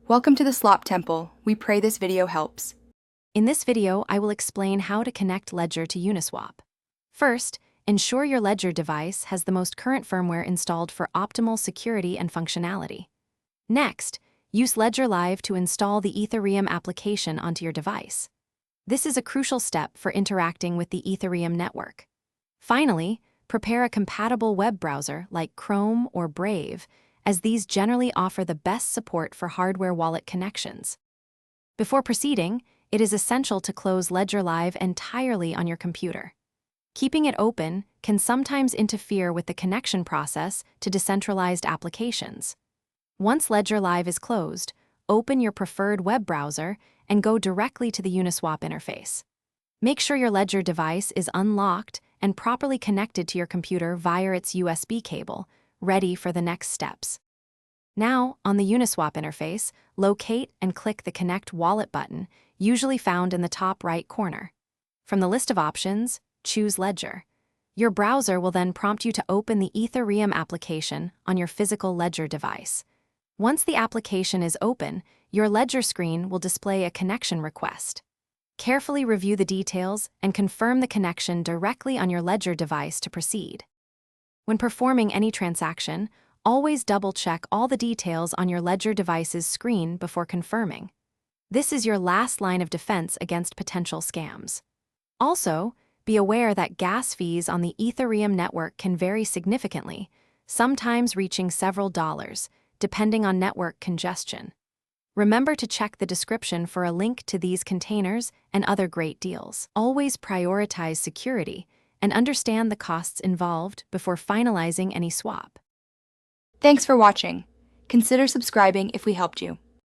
Welcome to the Slop Temple. We pray this video helps. In this video, I will explain how to connect Ledger to Uniswap. First, ensure your Ledger device has the most current firmware installed for optimal security and functionality. Next, use Ledger Live to install the Ethereum application onto your device. This is a crucial step for interacting with the Ethereum network. Finally, prepare a compatible web browser like Chrome or Brave, as these generally offer the best support for hardware wallet connections. Before proceeding, it is essential to close Ledger Live entirely on your computer. Keeping it open can sometimes interfere with the connection process to decentralized applications. Once Ledger Live is closed, open your preferred web browser and go directly to the Uniswap interface. Make sure your Ledger device is unlocked and properly connected to your computer via its USB cable, ready for the next steps. Now, on the Uniswap interface, locate and click the Connect Wallet button, usually found in the top right corner. From the list of options, choose Ledger. Your browser will then prompt you to open the Ethereum application on your physical Ledger device. Once the application is open, your Ledger screen will display a connection request. Carefully review the details and confirm the connection directly on your Ledger device to proceed. When performing any transaction, always double-check all the details on your Ledger device's screen before confirming. This is your last line of defense against potential scams. Also, be aware that gas fees on the Ethereum network can vary significantly, sometimes reaching several dollars, depending on network congestion. Remember to check the description for a link to these containers and other great deals. Always prioritize security and understand the costs involved before finalizing any swap. Thanks for watching. Consider subscribing if we helped you.